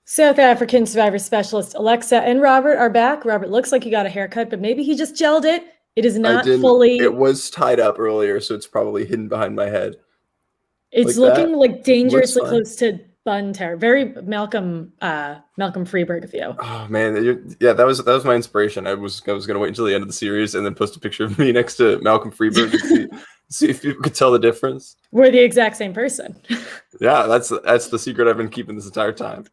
South African survivor specialist Alexa and Robert are back. Robert looks like he got a haircut, but maybe he just gelled it. It is not fully. It was tied up earlier, so it's probably hidden behind my head. It's like looking like dangerously close to bun terror. Very Malcolm Freeberg of you. Oh man, yeah, that was my inspiration. I was gonna wait until the end of the series and then post a picture of me next to Malcolm Freeberg and see if people could tell the difference. We're the exact same person. Yeah, that's the secret I've been keeping this entire time.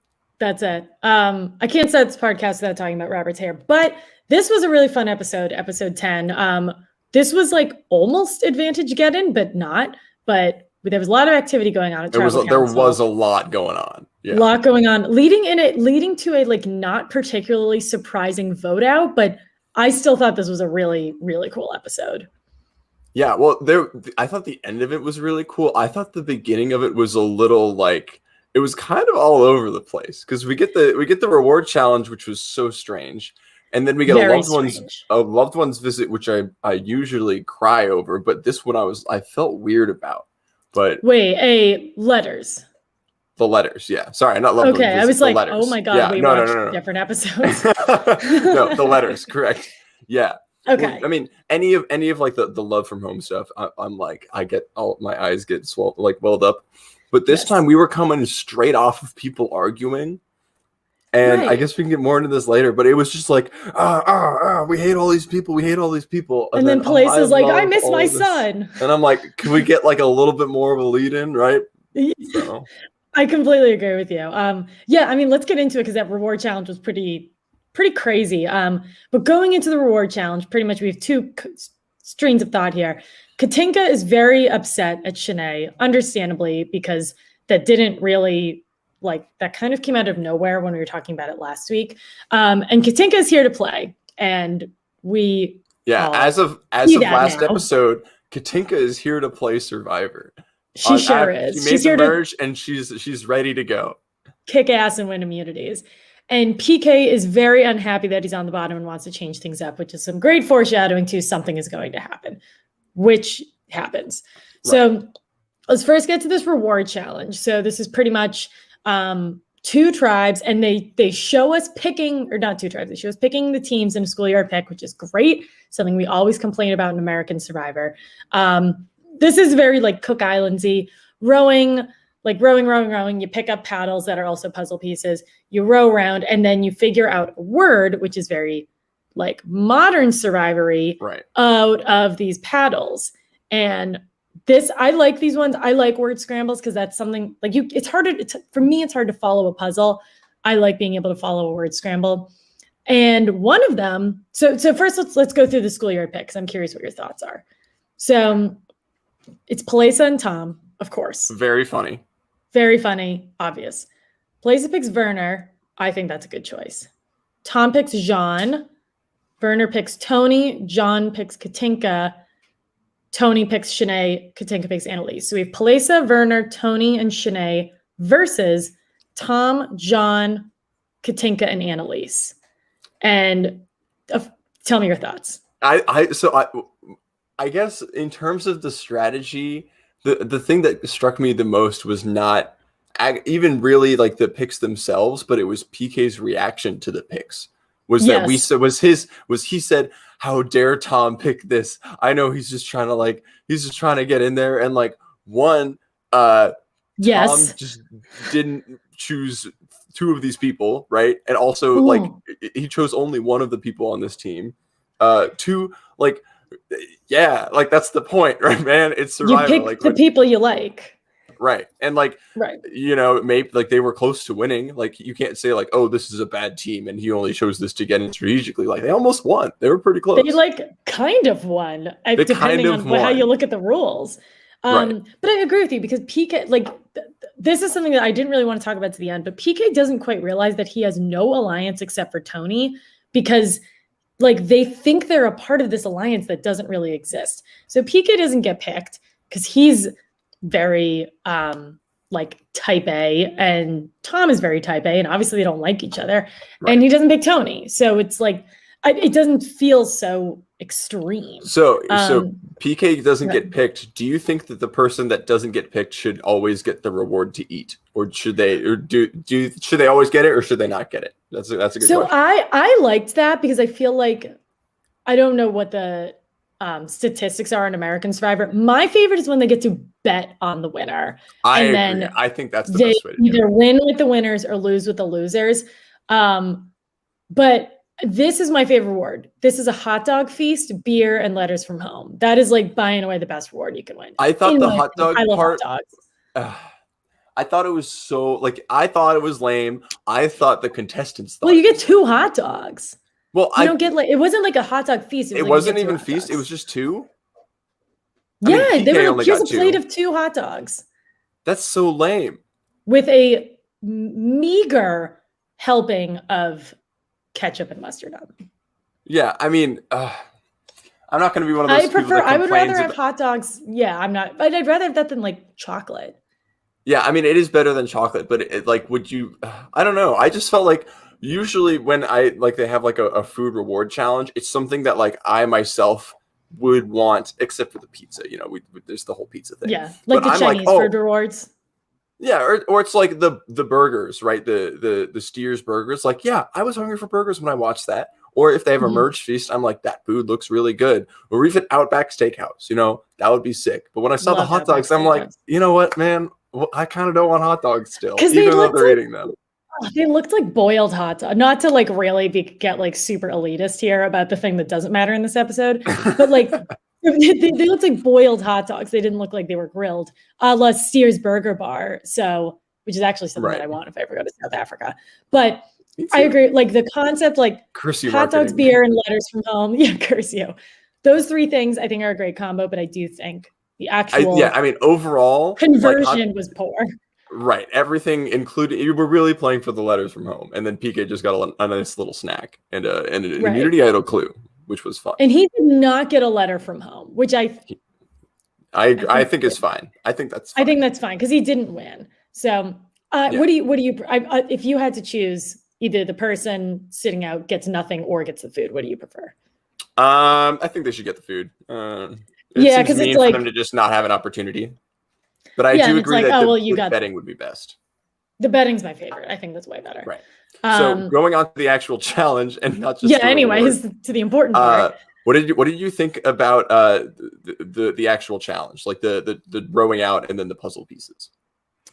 That's it. I can't start this podcast without talking about Robert's hair, but this was a really fun episode 10. This was like almost advantage get in, but not. But there was a lot of activity going on at There was a lot going on. Yeah. A lot going on, leading to a like not particularly surprising vote out, but I still thought this was a really, really cool episode. Yeah, well, I thought the end of it was really cool. I thought the beginning of it was a little like it was kind of all over the place because we get the reward challenge, which was so strange, and then we get a loved one's visit, which I usually cry over, but this one I felt weird about. But letters. The letters, yeah. Sorry, not loved ones. Okay, I was like, letters. Oh my god, yeah, we watched different episodes. No, the letters, correct. Yeah. Okay. Well, I mean, any of like the love from home stuff, I'm like, my eyes get welled up. But this time we were coming straight off of people arguing. And I guess we can get more into this later, but it was just like, we hate all these people. We hate all these people. And then Place is like, I miss my son. And I'm like, can we get like a little bit more of a lead in, right? So. I completely agree with you. Yeah, I mean, let's get into it because that reward challenge was pretty crazy. But going into the reward challenge, pretty much we have two streams of thought here. Katinka is very upset at Shanae, understandably, because that didn't really that kind of came out of nowhere when we were talking about it last week. And Katinka is here to play, and we as of last episode, Katinka is here to play Survivor. She sure is. She made the merge, and she's ready to go. Kick ass and win immunities. And PK is very unhappy that he's on the bottom and wants to change things up, which is some great foreshadowing to something is going to happen, which happens. Right. So let's first get to this reward challenge. So this is pretty much two tribes, and they show us picking, or not two tribes, they show us picking the teams in a schoolyard pick, which is great. Something we always complain about in American Survivor. This is very like Cook Islands-y, rowing. You pick up paddles that are also puzzle pieces. You row around, and then you figure out a word, which is very like modern Survivor-y, out of these paddles. And I like these ones. I like word scrambles because that's something like for me, it's hard to follow a puzzle. I like being able to follow a word scramble. And one of them, so first let's go through the schoolyard pick because I'm curious what your thoughts are. So it's Palesa and Tom, of course. Very funny. Very funny, obvious. Palesa picks Werner. I think that's a good choice. Tom picks Jean. Werner picks Tony. John picks Katinka. Tony picks Shanae. Katinka picks Annalise. So we have Palesa, Werner, Tony, and Shanae versus Tom, John, Katinka, and Annalise. And tell me your thoughts. I guess in terms of the strategy, the thing that struck me the most was not even really like the picks themselves, but it was PK's reaction to the picks. He said, "How dare Tom pick this? I know he's just trying to get in there." And like Tom just didn't choose two of these people, right? And also like he chose only one of the people on this team. Two, like, yeah, like that's the point, right, man? It's Survivor. You pick the people you like. Right. And like, maybe like they were close to winning. Like you can't say like, oh, this is a bad team and he only chose this to get in strategically. Like they almost won. They were pretty close. They like kind of won, depending on how you look at the rules. But I agree with you because PK, like this is something that I didn't really want to talk about to the end, but PK doesn't quite realize that he has no alliance except for Tony because like they think they're a part of this alliance that doesn't really exist. So PK doesn't get picked because he's very like type A and Tom is very type A and obviously they don't like each other and he doesn't pick Tony. So it's like, it doesn't feel so extreme. So Um, PK doesn't yeah. get picked. Do you think that the person that doesn't get picked should always get the reward to eat, or should they, should they always get it, or should they not get it? That's a good So question. I liked that because I feel like I don't know what the statistics are in American Survivor. My favorite is when they get to bet on the winner. I and agree. then I think that's the they best way to do either it. win with the winners or lose with the losers. But this is my favorite reward. This is a hot dog feast, beer, and letters from home. That is like buying away the best reward you can win. I thought In the my hot opinion. dog I love part. hot dogs. I thought it was so like I thought it was lame. I thought the contestants thought. Well, you get 2 hot dogs. Well, You don't get like it wasn't like a hot dog feast. It was like wasn't you get 2 even hot feast. It dogs. was just 2. Yeah, I mean, they PK were like, only here's got a plate 2. of 2 hot dogs That's so lame. with a meager helping of ketchup and mustard on them. Yeah, I mean, I'm not going to be one of those people that I would rather complains have hot dogs. Yeah, I'm not. But I'd rather have that than like chocolate. Yeah, I mean, it is better than chocolate, but like, would you? I don't know. I just felt like usually when they have like a food reward challenge, it's something that like I myself would want, except for the pizza. You know, there's the whole pizza thing. Yeah, like But the I'm Chinese food rewards. Yeah, or it's like the burgers, right? The Steers burgers. Like, yeah, I was hungry for burgers when I watched that. Or if they have a merge feast, I'm like, that food looks really good. Or even Outback Steakhouse, you know, that would be sick. But when I saw Love the hot Outback dogs, I'm like, Steakhouse. you know what, man? Well, I kind of don't want hot dogs still, 'Cause they even though looked they're like- eating them. They looked like boiled hot dog. Not to like really get like super elitist here about the thing that doesn't matter in this episode, but like they looked like boiled hot dogs. They didn't look like they were grilled, a la Steers Burger Bar. So, which is actually something that I want if I ever go to South Africa. But I agree. Like the concept, like hot dogs, beer, and letters from home. Yeah, curse you. Those 3 things I think are a great combo. But I do think the actual I mean, overall conversion was poor. Right, everything included. You were really playing for the letters from home, and then PK just got a nice little snack and an immunity idol clue, which was fun. And he did not get a letter from home, which I think is fine. I think that's fine. I think that's fine because he didn't win. So, what do you? If you had to choose either the person sitting out gets nothing or gets the food, what do you prefer? I think they should get the food. Yeah, because it's like for them to just not have an opportunity. But I do agree that the betting would be best. The betting's my favorite. I think that's way better. Right. So going on to the actual challenge and not just anyways, to the important part. What did you think about the actual challenge, like the rowing out and then the puzzle pieces?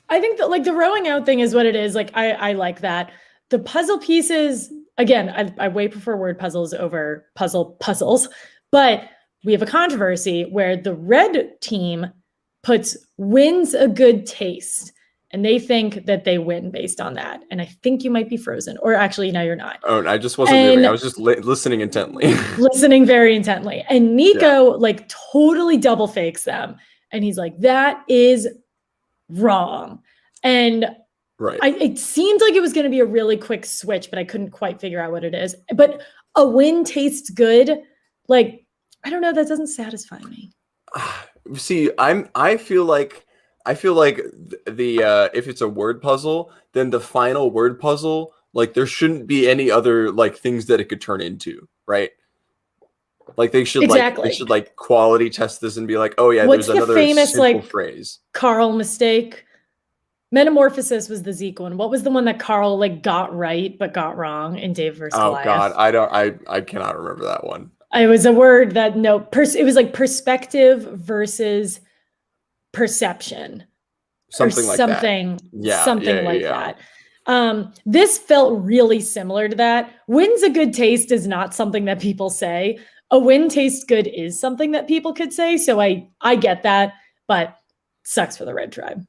I think that like the rowing out thing is what it is. Like I like that. The puzzle pieces, again, I way prefer word puzzles over puzzles, but we have a controversy where the red team wins a good taste, and they think that they win based on that. And I think you might be frozen, or actually, no, you're not. Oh, I just wasn't moving. I was just listening intently. Listening very intently. And Nico like totally double fakes them. And he's like, that is wrong. And right. It seemed like it was going to be a really quick switch, but I couldn't quite figure out what it is. But a win tastes good. Like, I don't know. That doesn't satisfy me. See, I feel like the if it's a word puzzle, then the final word puzzle, like there shouldn't be any other like things that it could turn into, right? Like they should like quality test this and be like, oh yeah, what's there's another famous simple phrase. Carl mistake. Metamorphosis was the Zeke one. What was the one that Carl like got right but got wrong in Dave versus Goliath? God, I cannot remember that one. It was a word that it was like perspective versus perception. Something like that. Yeah, something like that. This felt really similar to that. Win's a good taste is not something that people say. A win tastes good is something that people could say. So I get that, but sucks for the red tribe.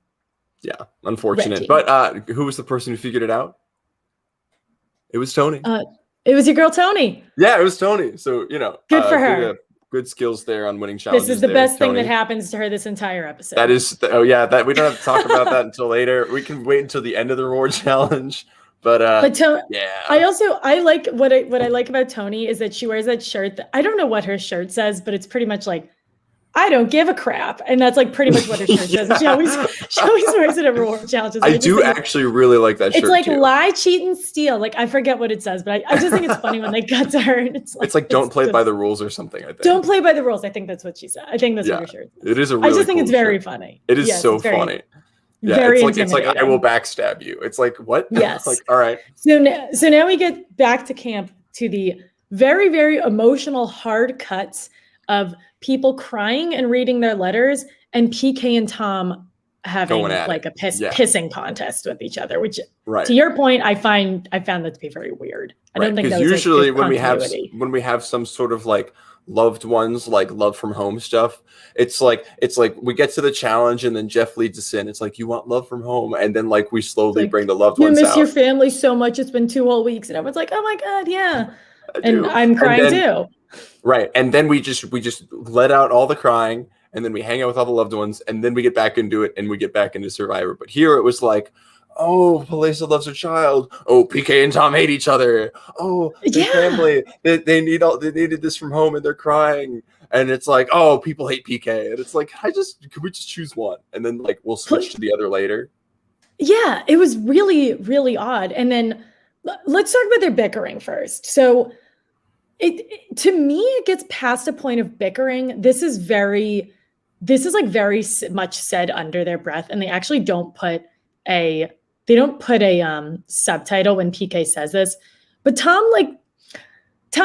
Yeah, unfortunate. But who was the person who figured it out? It was Tony. It was your girl Tony. Yeah, it was Tony. So, you know, good for her. Good skills there on winning challenges. This is the best thing that happens to her this entire episode. That is, that we don't have to talk about that until later. We can wait until the end of the reward challenge. But yeah. I like what I like about Tony is that she wears that shirt. I don't know what her shirt says, but it's pretty much like I don't give a crap. And that's like pretty much what her shirt says. And she always wears it at reward challenges. I do actually really like that shirt. It's like too. lie, cheat, and steal. Like I forget what it says, but I just think it's funny when they cut to her. And it's like don't play by the rules or something. I think don't play by the rules. I think that's what she said. I think that's what her shirt says. It is a really I just think cool it's very shirt. funny. It is so funny. Yeah, very it's like I will backstab you. It's like what? Yes. Like all right. So now we get back to camp to the very, very emotional hard cuts of people crying and reading their letters, and PK and Tom having like a pissing contest with each other, which to your point, I found that to be very weird. I don't think that was usually when we have some sort of like loved ones, like love from home stuff, it's like we get to the challenge and then Jeff leads us in. It's like, you want love from home, and then like we slowly bring the loved ones out. You miss your family so much. It's been 2 whole weeks, and everyone's like, oh my god, yeah. And I'm crying too. Right. And then we just let out all the crying, and then we hang out with all the loved ones, and then we get back into it, and we get back into Survivor. But here it was like, oh, Palisa loves her child. Oh, PK and Tom hate each other. Oh, their family, they needed this from home, and they're crying. And it's like, oh, people hate PK. And it's like, could we just choose one? And then like we'll switch to the other later. Yeah, it was really, really odd. And then let's talk about their bickering first. So to me, it gets past a point of bickering. This is like very much said under their breath, and they actually don't put a subtitle when PK says this. But Tom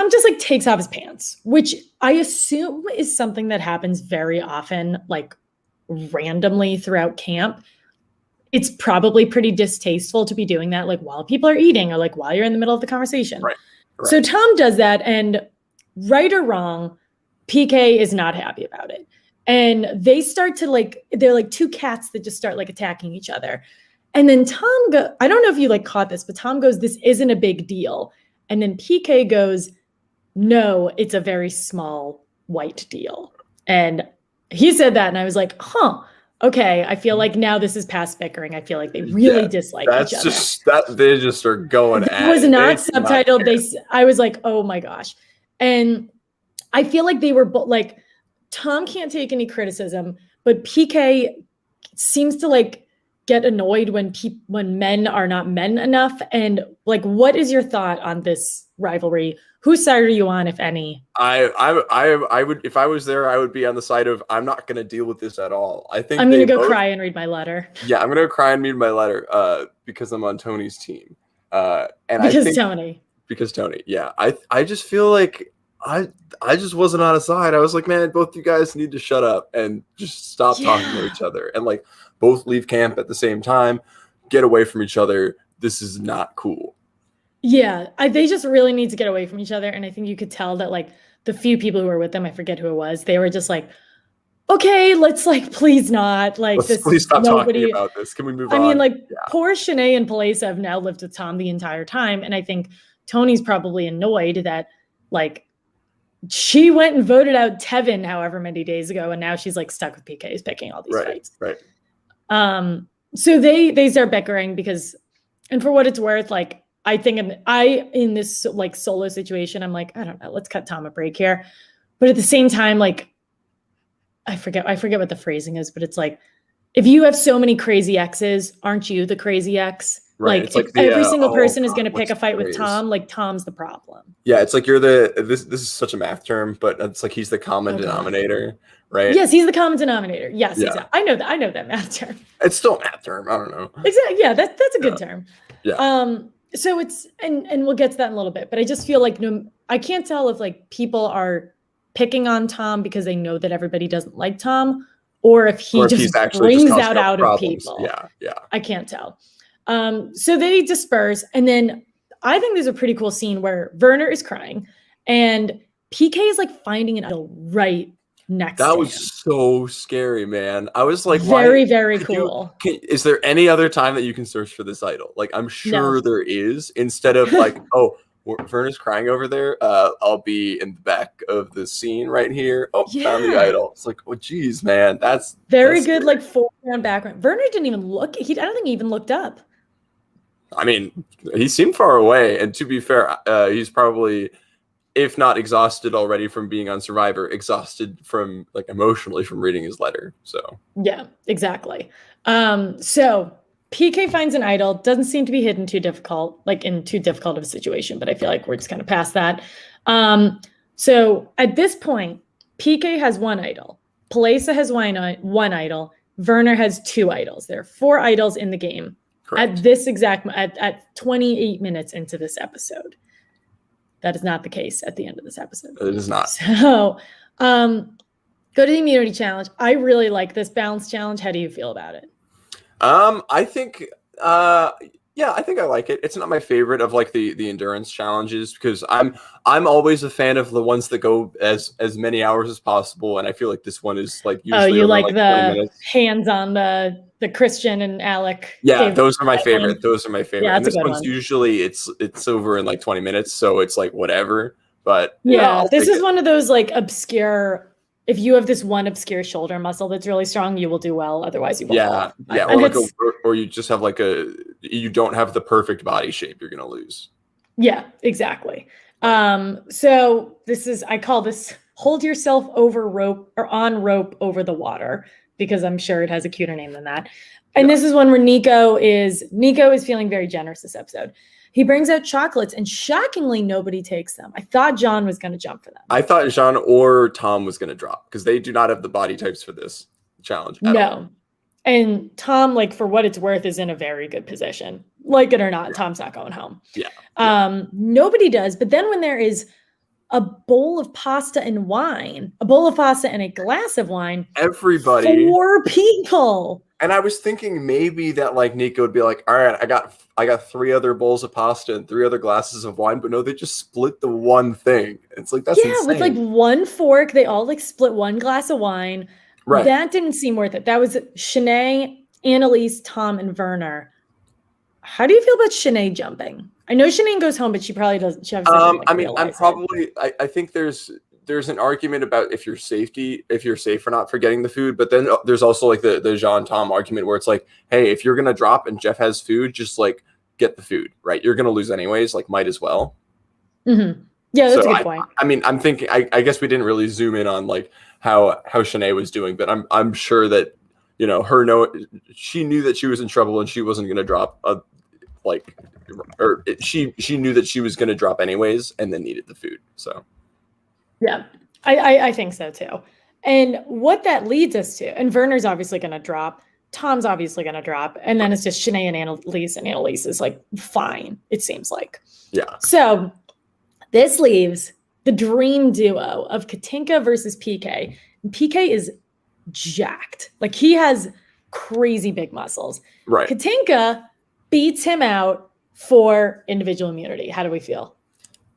just like takes off his pants, which I assume is something that happens very often, like randomly throughout camp. It's probably pretty distasteful to be doing that, like while people are eating or like while you're in the middle of the conversation. Right. So Tom does that, and right or wrong, PK is not happy about it. And they start to they're like two cats that just start like attacking each other. And then Tom I don't know if you like caught this, but Tom goes, this isn't a big deal. And then PK goes, no, it's a very small white deal. And he said that, and I was like, huh. Okay, I feel like now this is past bickering. I feel like they really dislike each other. They just are going at it. It was not subtitled. I was like, oh my gosh. And I feel like they were like, Tom can't take any criticism, but PK seems to like get annoyed when men are not men enough. And like, what is your thought on this rivalry? Whose side are you on, if any? I would, if I was there, I would be on the side of, I'm not going to deal with this at all. I think I'm going to go cry and read my letter. Yeah, I'm going to cry and read my letter because I'm on Tony's team. Because Tony. Yeah. I just feel like I just wasn't on his side. I was like, man, both you guys need to shut up and just stop talking to each other, and like both leave camp at the same time, get away from each other. This is not cool. Yeah, they just really need to get away from each other. And I think you could tell that like the few people who were with them, I forget who it was, they were just like, okay, let's like, please not. Like, please stop talking about this. Can we move on? I mean, like poor Shanae and Palisa have now lived with Tom the entire time. And I think Tony's probably annoyed that like she went and voted out Tevin however many days ago. And now she's like stuck with PK's picking all these fights. Right. So they start bickering because, and for what it's worth, like, I think in this like solo situation, I'm like, I don't know, let's cut Tom a break here. But at the same time, like, I forget what the phrasing is, but it's like, if you have so many crazy exes, aren't you the crazy ex? Right. Like, if every single person is going to pick a fight with Tom, like Tom's the problem. Yeah, it's like you're this is such a math term, but it's like he's the common denominator, right? Yes, he's the common denominator. Yes, exactly. I know that math term. It's still a math term. I don't know. Exactly. Yeah, that's a good term. Yeah. So it's and we'll get to that in a little bit, but I just feel like I can't tell if like people are picking on Tom because they know that everybody doesn't like Tom, or if he just brings that out of people. Yeah. I can't tell. So they disperse, and then I think there's a pretty cool scene where Werner is crying, and PK is like finding an idol right next to him. That was so scary, man. I was like, very cool. Is there any other time that you can search for this idol? Like, I'm sure there is. Instead of like, oh, Werner's crying over there. I'll be in the back of the scene right here. Oh, found the idol. It's like, oh, geez, man, that's good. Scary. Like foreground, background. Werner didn't even look. I don't think he even looked up. I mean, he seemed far away, and to be fair, he's probably if not exhausted already from being on Survivor, exhausted from like emotionally from reading his letter. So yeah, exactly. So PK finds an idol, doesn't seem to be hidden too difficult, like in too difficult of a situation, but I feel like we're just kind of past that. So at this point, PK has one idol, Palesa has one idol, Werner has two idols. There are 4 idols in the game. correct. At this exact at 28 minutes into this episode. That is not the case at the end of this episode. It is not. So go to the immunity challenge. I really like this balance challenge. How do you feel about it? I think yeah, I think I like it. It's not my favorite of like the endurance challenges because I'm always a fan of the ones that go as many hours as possible, and I feel like this one is like usually you over, like 20 the minutes. hands on the Christian and Alec. Yeah, those are my favorite. Those are my favorite. Yeah, and that's this a good one's one. usually it's over in like 20 minutes, so it's like whatever. But Yeah, I'll this take is it. one of those like obscure. If you have this one obscure shoulder muscle that's really strong, you will do well. Otherwise, you will fall off. Yeah, And or like it's, or you just have like you don't have the perfect body shape, you're gonna lose. yeah, exactly. So this is, I call this hold yourself over rope or on rope over the water, because I'm sure it has a cuter name than that. And this is one where Nico is feeling very generous this episode. He brings out chocolates, and shockingly, nobody takes them. I thought John was going to jump for them. I thought Jean or Tom was going to drop because they do not have the body types for this challenge at all. And Tom, like, for what it's worth, is in a very good position. Like it or not, Tom's not going home. Yeah. Nobody does. But then when there is a bowl of pasta and wine, a bowl of pasta and a glass of wine, everybody, 4 people. And I was thinking maybe that like Nico would be like, all right, I got 3 other bowls of pasta and 3 other glasses of wine, but no, they just split the one thing. It's like, that's insane. With like 1 fork, they all like split 1 glass of wine. Right. That didn't seem worth it. That was Shanae, Annalise, Tom, and Werner. How do you feel about Shanae jumping? I know Shanae goes home, but she probably doesn't. She I mean, I think there's an argument about if you're safe or not for getting the food, but then there's also like the Jean Tom argument where it's like, hey, if you're gonna drop and Jeff has food, just like get the food, right? You're gonna lose anyways, like might as well. Mm-hmm. Yeah, that's a good point. I mean, I'm thinking. I guess we didn't really zoom in on like how Shanae was doing, but I'm sure that she knew that she was in trouble and she wasn't gonna drop she knew that she was gonna drop anyways and then needed the food. So yeah, I think so too. And what that leads us to, and Werner's obviously gonna drop. Tom's obviously going to drop. And then it's just Shanae and Annalise is like, fine, it seems like. Yeah. So this leaves the dream duo of Katinka versus PK. And PK is jacked. Like, he has crazy big muscles. Right. Katinka beats him out for individual immunity. How do we feel?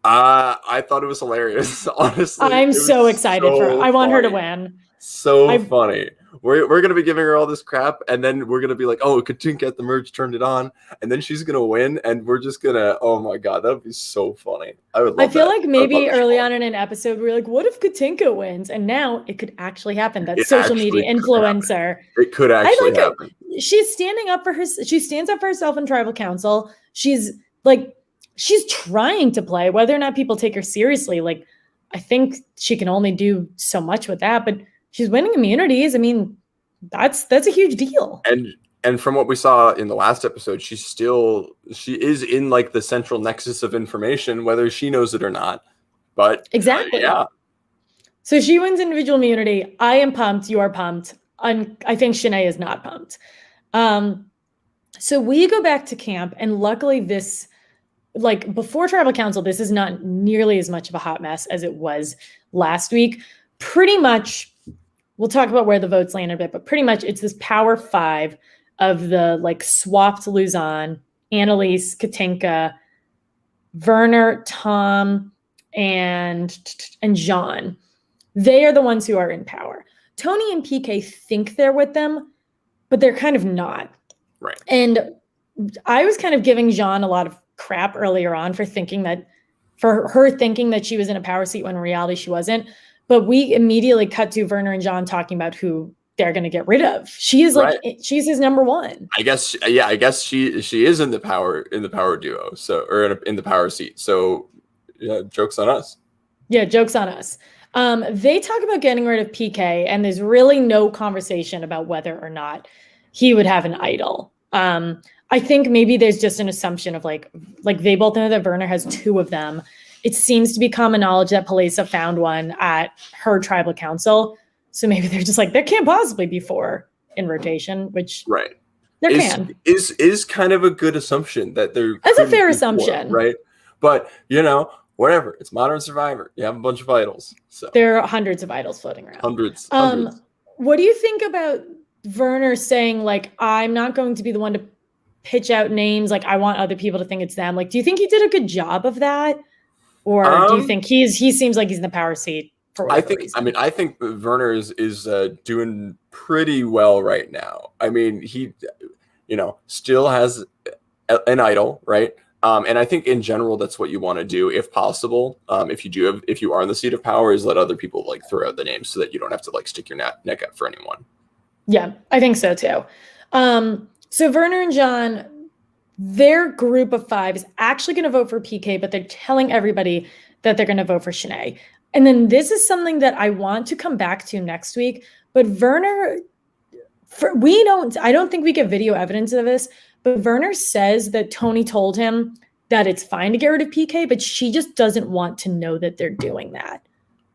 I thought it was hilarious. Honestly, I'm so excited for her. I want her to win. Funny. We're gonna be giving her all this crap, and then we're gonna be like, "Oh, Katinka at the merge turned it on," and then she's gonna win, and we're just gonna, oh my god, that would be so funny. I would. Love I feel that. like maybe early on in an episode we were like, "What if Katinka wins?" And now it could actually happen. That social media influencer. It could actually happen. She's standing up for her. She stands up for herself in tribal council. She's trying to play. Whether or not people take her seriously, like, I think she can only do so much with that, but she's winning immunities. I mean, that's a huge deal. And from what we saw in the last episode, she is in like the central nexus of information, whether she knows it or not. But exactly. Yeah. So she wins individual immunity. I am pumped. You are pumped. I think Shanae is not pumped. So we go back to camp, and luckily this, like, before tribal council, this is not nearly as much of a hot mess as it was last week. Pretty much, we'll talk about where the votes land a bit, but pretty much it's this power 5 of the like swapped Luzon, Annalise, Katinka, Werner, Tom, and Jean. They are the ones who are in power. Tony and PK think they're with them, but they're kind of not. Right. And I was kind of giving Jean a lot of crap earlier on for her thinking that she was in a power seat when in reality she wasn't. But we immediately cut to Werner and Jean talking about who they're going to get rid of. She is she's his number 1. I guess she is in the power duo. So, or in the power seat. So, yeah, joke's on us. Yeah, joke's on us. They talk about getting rid of PK, and there's really no conversation about whether or not he would have an idol. I think maybe there's just an assumption of like they both know that Werner has 2 of them. It seems to be common knowledge that Palesa found one at her tribal council. So maybe they're just like, there can't possibly be 4 in rotation, which right. there can. Is kind of a good assumption that there. That's a fair 4, assumption. right? But, whatever. It's Modern Survivor. You have a bunch of idols. So there are hundreds of idols floating around. Hundreds. What do you think about Werner saying, like, I'm not going to be the one to pitch out names, like I want other people to think it's them? Like, do you think he did a good job of that? Or do you think he seems like he's in the power seat for whatever reason? I think Werner is doing pretty well right now. I mean, he still has an idol, right? And I think in general, that's what you want to do, if possible. If you are in the seat of power, is let other people like throw out the names so that you don't have to like stick your neck out for anyone. Yeah, I think so too. So Werner and John, their group of 5 is actually going to vote for PK, but they're telling everybody that they're going to vote for Shanae. And then this is something that I want to come back to next week. But Werner, I don't think we get video evidence of this, but Werner says that Tony told him that it's fine to get rid of PK, but she just doesn't want to know that they're doing that.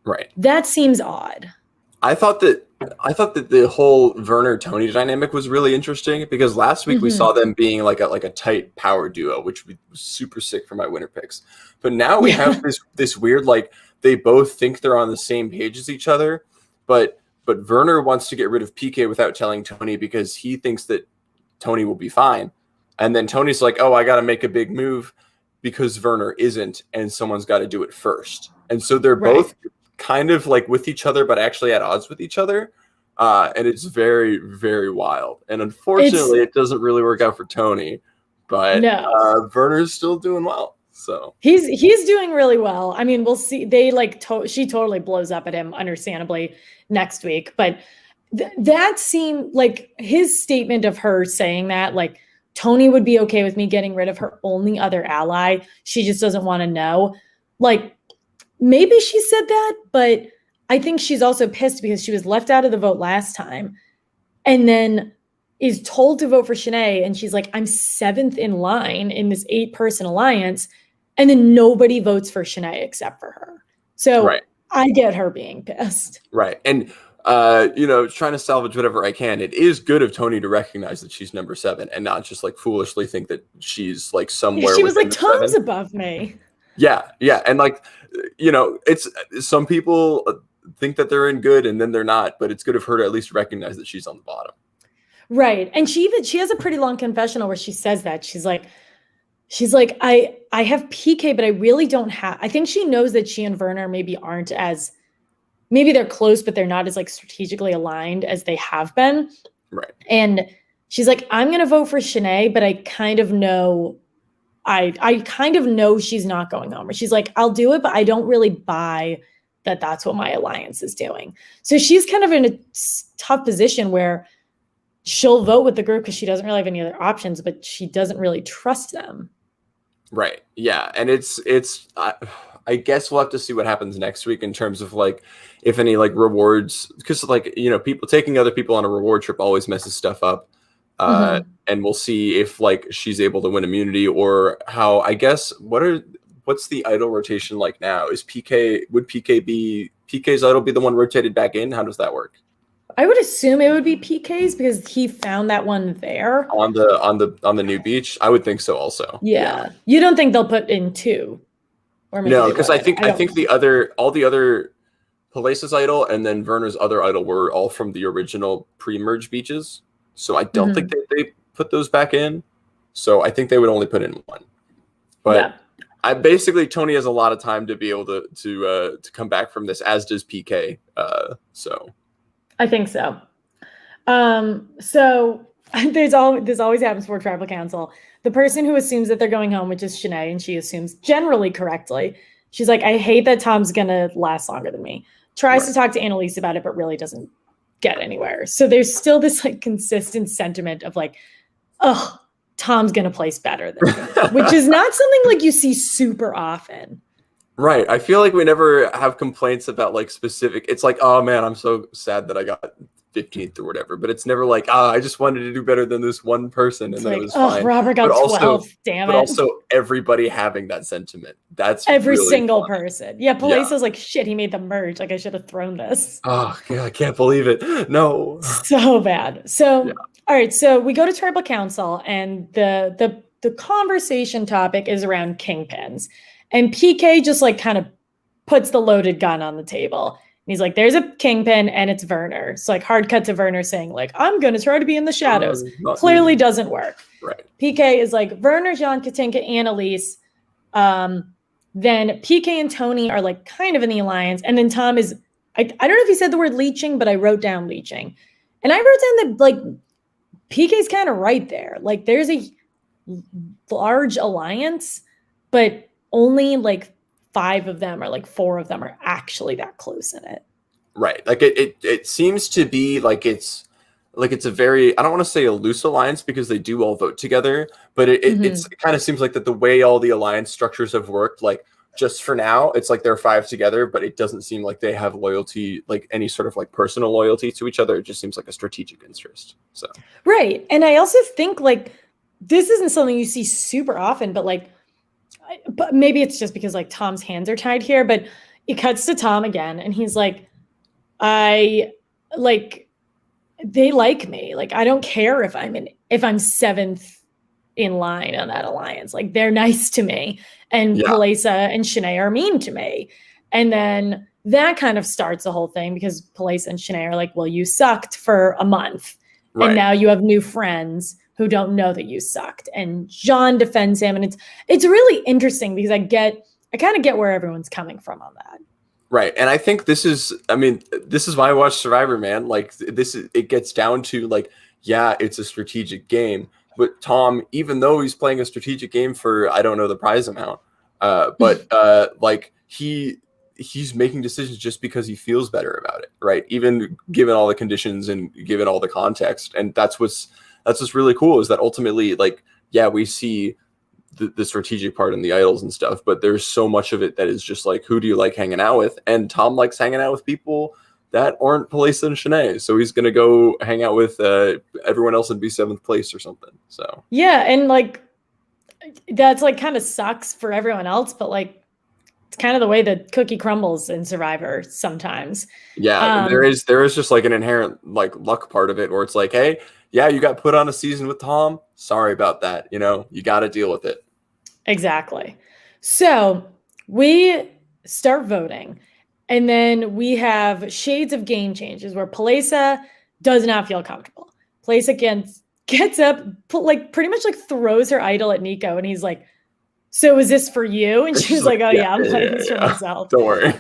Right. That seems odd. I thought that the whole Werner Tony dynamic was really interesting, because last week we saw them being like a tight power duo, which was super sick for my winner picks. But now we have this weird, like, they both think they're on the same page as each other, but Werner wants to get rid of PK without telling Tony because he thinks that Tony will be fine. And then Tony's like, oh, I got to make a big move because Werner isn't, and someone's got to do it first. And so they're both kind of like with each other, but actually at odds with each other. And it's very, very wild. And unfortunately, it doesn't really work out for Tony, but Werner's still doing well. So he's doing really well. I mean, we'll see. They she totally blows up at him, understandably, next week. But that seemed like his statement of her saying that, like, Tony would be okay with me getting rid of her only other ally. She just doesn't want to know. Like, maybe she said that, but I think she's also pissed because she was left out of the vote last time and then is told to vote for Shanae. And she's like, I'm 7th in line in this 8-person alliance. And then nobody votes for Shanae except for her. So I get her being pissed. Right. And, trying to salvage whatever I can. It is good of Tony to recognize that she's number 7 and not just like foolishly think that she's like somewhere. She was like, Tom's 7. above me. Yeah. Yeah. And like, it's some people think that they're in good and then they're not, but it's good of her to at least recognize that she's on the bottom. Right. And she has a pretty long confessional where she says that she's like, I have PK, but I really don't have, I think she knows that she and Werner maybe they're close, but they're not as like strategically aligned as they have been. Right. And she's like, I'm going to vote for Shanae, but I kind of know she's not going home. Or she's like, I'll do it, but I don't really buy that that's what my alliance is doing. So she's kind of in a tough position where she'll vote with the group because she doesn't really have any other options, but she doesn't really trust them. Right. Yeah. And I guess we'll have to see what happens next week in terms of like, if any like rewards, because like, people taking other people on a reward trip always messes stuff up. And we'll see if like she's able to win immunity or how, I guess, what's the idol rotation like now? Would PK's idol be the one rotated back in? How does that work? I would assume it would be PK's because he found that one there on the new beach. I would think so also. Yeah. You don't think they'll put in 2? Or maybe no, because I think all the other Palace's idol and then Werner's other idol were all from the original pre-merge beaches. So I don't think they put those back in. So I think they would only put in 1. But Tony has a lot of time to be able to come back from this, as does PK. So I think so. So this always happens for tribal council. The person who assumes that they're going home, which is Shanae, and she assumes generally correctly, she's like, I hate that Tom's gonna last longer than me. Tries to talk to Annalise about it, but really doesn't get anywhere. So there's still this like consistent sentiment of like, oh, Tom's gonna place better than me, which is not something like you see super often. Right. I feel like we never have complaints about like specific. It's like, oh man, I'm so sad that I got 15th or whatever. But it's never like, I just wanted to do better than this one person, It's and then it like, was oh, fine. Robert But got also, 12th. Damn but it. also everybody having that sentiment. That's Every really single funny. person. Yeah, Yeah. Palacios like, shit, he made the merge. Like, I should have thrown this. Oh, yeah, I can't believe it. No. So bad. So, Yeah. all right. So we go to tribal council, and the conversation topic is around kingpins. And PK just like kind of puts the loaded gun on the table. And he's like, there's a kingpin and it's Werner. It's like hard cut to Werner saying, like, I'm gonna try to be in the shadows. Not Clearly me. doesn't work. Right. PK is like Werner, John, Katinka, and Elise. Then PK and Tony are like kind of in the alliance. And then Tom is, I don't know if he said the word leeching, but I wrote down leeching. And I wrote down that like PK's kind of right there. Like there's a large alliance, but only like 5 of them or like 4 of them are actually that close in it. Right. Like it seems to be like it's a very, I don't want to say a loose alliance because they do all vote together, but it kind of seems like that the way all the alliance structures have worked, like just for now, it's like they're 5 together, but it doesn't seem like they have loyalty, like any sort of like personal loyalty to each other. It just seems like a strategic interest. So right. And I also think like this isn't something you see super often, but like, but maybe it's just because like Tom's hands are tied here, but it cuts to Tom again and he's like, I like, they like me. Like, I don't care if I'm 7th in line on that alliance. Like, they're nice to me. And Palesa and Shanae are mean to me. And then that kind of starts the whole thing because Palesa and Shanae are like, well, you sucked for a month. Right. And now you have new friends who don't know that you sucked. And John defends him. And it's really interesting because I kind of get where everyone's coming from on that. Right. And I think this is why I watch Survivor, man. Like it gets down to like, yeah, it's a strategic game. But Tom, even though he's playing a strategic game for, I don't know the prize amount, but like he's making decisions just because he feels better about it. Right. Even given all the conditions and given all the context. And that's what's really cool is that ultimately, like, yeah, we see the strategic part and the idols and stuff, but there's so much of it that is just like, who do you like hanging out with? And Tom likes hanging out with people that aren't Palesa and Shanae. So he's going to go hang out with everyone else and be 7th place or something. So, yeah. And like, that's like kind of sucks for everyone else, but like, it's kind of the way the cookie crumbles in Survivor sometimes. Yeah. There is just like an inherent like luck part of it where it's like, hey, yeah, you got put on a season with Tom. Sorry about that. You know, you got to deal with it. Exactly. So we start voting, and then we have shades of game changes where Palesa does not feel comfortable. Palesa gets up, like pretty much like throws her idol at Nico, and he's like, "So is this for you?" And she's like, "Oh yeah, I'm playing this for myself." Don't worry.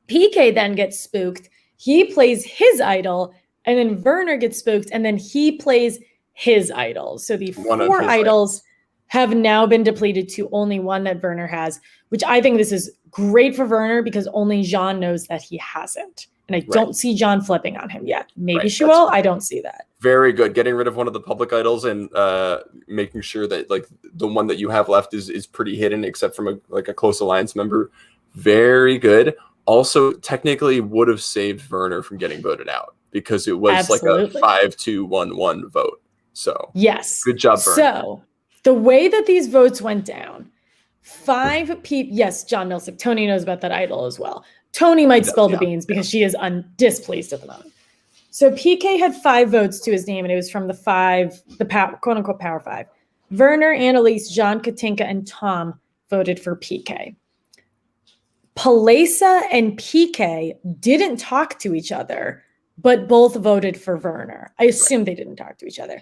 PK then gets spooked. He plays his idol, and then Werner gets spooked, and then he plays his idol. So the 4 idols have now been depleted to only one that Werner has, which I think this is great for Werner because only Jean knows that he hasn't. And I don't see John flipping on him yet. Maybe she will. I don't see that. Very good. Getting rid of one of the public idols and making sure that like the one that you have left is pretty hidden except from a close alliance member. Very good. Also, technically would have saved Werner from getting voted out because it was like a 5-2-1-1 vote. So yes. Good job, Werner. So the way that these votes went down, 5 people. Yes, John Milsick. Tony knows about that idol as well. Tony might spill the beans because she is displeased at the moment. So PK had 5 votes to his name, and it was from the quote unquote Power 5. Werner, Annalise, John, Katinka, and Tom voted for PK. Palesa and PK didn't talk to each other, but both voted for Werner. I assume they didn't talk to each other.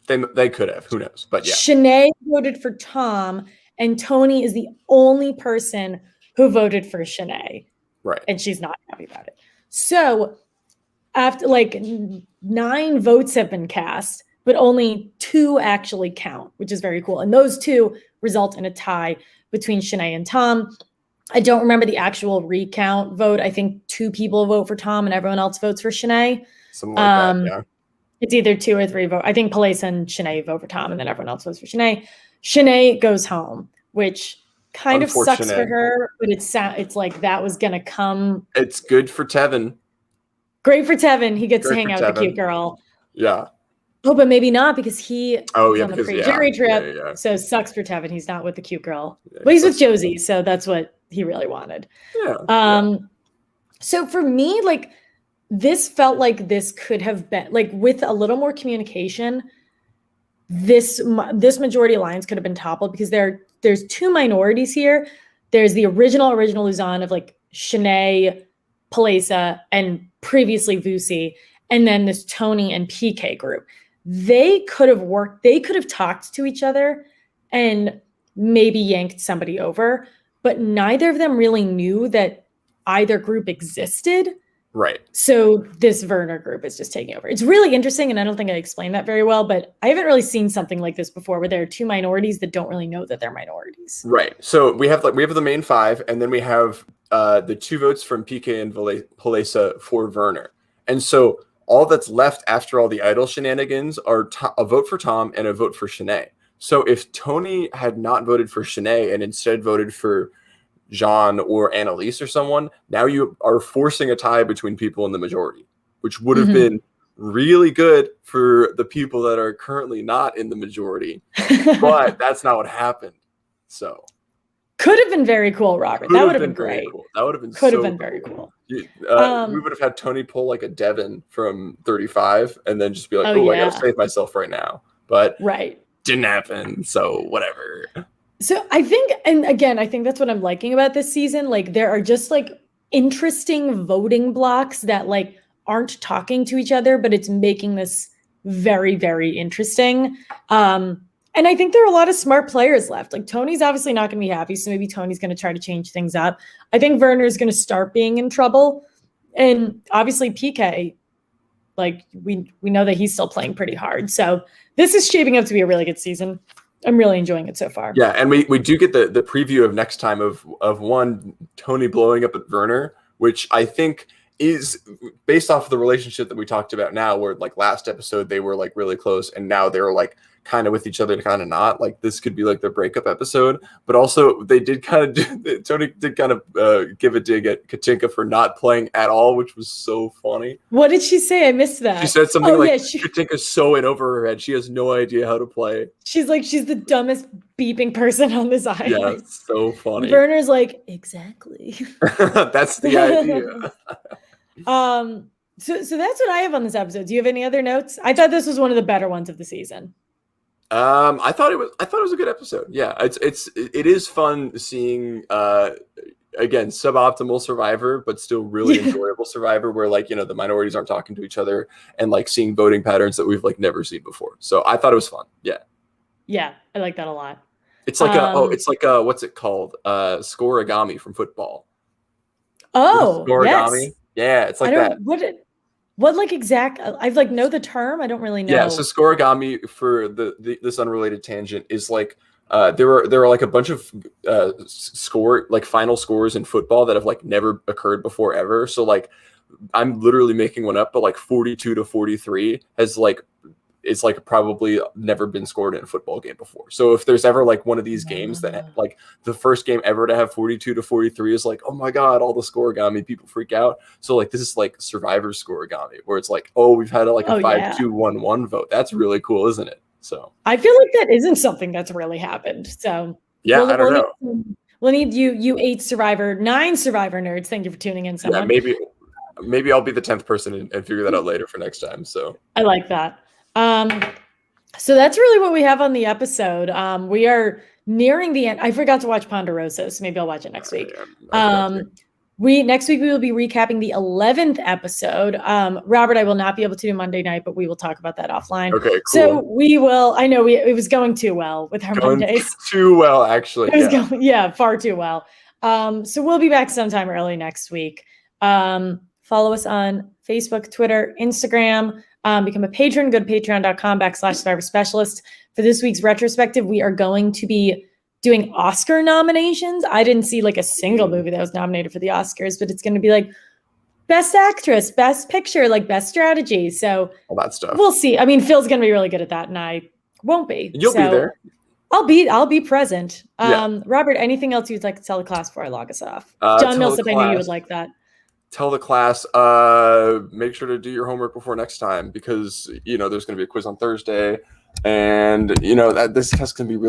They could have. Who knows? But yeah. Shanae voted for Tom, and Tony is the only person who voted for Shanae. Right. And she's not happy about it. So after like 9 votes have been cast, but only 2 actually count, which is very cool. And those 2 result in a tie between Shanae and Tom. I don't remember the actual recount vote. I think 2 people vote for Tom and everyone else votes for Shanae. Something like that, yeah. It's either 2 or 3 vote. I think Palesa and Shanae vote for Tom and then everyone else votes for Shanae. Shanae goes home, which kind of sucks for Unfortunate. her, but it's like that was gonna come. It's good for Tevin. Great for Tevin. He gets to Great hang for out with the cute Tevin. girl. Yeah. Oh, but maybe not because he Oh, was yeah, on the because, pre-jury trip. yeah. So sucks for Tevin. He's not with the cute girl. Yeah, Well, he's with sucks. Josie, so that's what he really wanted. Yeah. So for me, like this felt like this could have been like with a little more communication, this majority alliance could have been toppled because there's two minorities here. There's the original Luzon of like Shanae, Palesa, and previously Vusi, and then this Tony and PK group. They could have talked to each other and maybe yanked somebody over, but neither of them really knew that either group existed. Right. So this Werner group is just taking over. It's really interesting, and I don't think I explained that very well, but I haven't really seen something like this before where there are two minorities that don't really know that they're minorities. Right. So we have the main five, and then we have the 2 votes from PK and Palesa for Werner. And so all that's left after all the idol shenanigans are a vote for Tom and a vote for Shanae. So if Tony had not voted for Shanae and instead voted for Jean or Annalise or someone, now you are forcing a tie between people in the majority, which would have been really good for the people that are currently not in the majority. But that's not what happened. So could have been very cool, Robert. That would have been great. Cool. That would have been very cool. We would have had Tony pull like a Devin from 35 and then just be like, I gotta save myself right now. But didn't happen. So whatever. So I think, and again, I think that's what I'm liking about this season. Like there are just like interesting voting blocks that like aren't talking to each other, but it's making this very, very interesting. And I think there are a lot of smart players left. Like Tony's obviously not going to be happy, so maybe Tony's going to try to change things up. I think Werner's going to start being in trouble. And obviously PK, like we know that he's still playing pretty hard. So this is shaping up to be a really good season. I'm really enjoying it so far. Yeah, and we do get the preview of next time of one Tony blowing up at Werner, which I think is based off of the relationship that we talked about now, where like last episode they were like really close and now they're like kind of with each other, kind of not. Like this could be like their breakup episode, but also they did kind of Tony did kind of give a dig at Katinka for not playing at all, which was so funny. What did she say? I missed that. She said something Katinka's so in over her head, she has no idea how to play. She's like, she's the dumbest beeping person on this island. Yeah, it's so funny. Werner's like, exactly. That's the idea. So that's what I have on this episode. Do you have any other notes? I thought this was one of the better ones of the season. I thought it was a good episode. Yeah, it is fun seeing again suboptimal Survivor, but still really enjoyable Survivor, where like the minorities aren't talking to each other and like seeing voting patterns that we've like never seen before. So I thought it was fun. Yeah, I like that a lot. It's like what's it called? Scoregami from football. Oh, Scoregami. Yes. Yeah, it's like that. What like exact? I've like know the term. I don't really know. Yeah, so Scoregami, for this unrelated tangent, is like there are like a bunch of final scores in football that have like never occurred before ever. So like I'm literally making one up, but like 42-43 has like it's like probably never been scored in a football game before. So if there's ever like one of these games that like the first game ever to have 42-43 is like, oh my God, all the scoregami, people freak out. So like this is like Survivor scoregami, where it's like, oh, we've had a 5-2-1-1 vote. That's really cool, isn't it? So I feel like that isn't something that's really happened. So yeah, I don't know. We'll need you 9 Survivor nerds. Thank you for tuning in. Someone. Yeah, maybe I'll be the 10th person and figure that out later for next time. So I like that. So that's really what we have on the episode. We are nearing the end. I forgot to watch Ponderosa, so maybe I'll watch it next week. Next week we will be recapping the 11th episode. Robert, I will not be able to do Monday night, but we will talk about that offline. Okay, cool. So we will. I know it was going too well with our Mondays. Too well, actually. Far too well. So we'll be back sometime early next week. Follow us on Facebook, Twitter, Instagram. Become a patron. Go to patreon.com/Survivor Specialist. For this week's retrospective, we are going to be doing Oscar nominations. I didn't see like a single movie that was nominated for the Oscars, but it's going to be like Best Actress, Best Picture, like Best Strategy. So all that stuff. We'll see. I mean, Phil's going to be really good at that, and I won't be. You'll be there. I'll be present. Yeah. Robert, anything else you'd like to tell the class before I log us off? Tell John the Millsap, I knew you would class- like that. Tell the class, make sure to do your homework before next time, because there's going to be a quiz on Thursday, and that this test can be really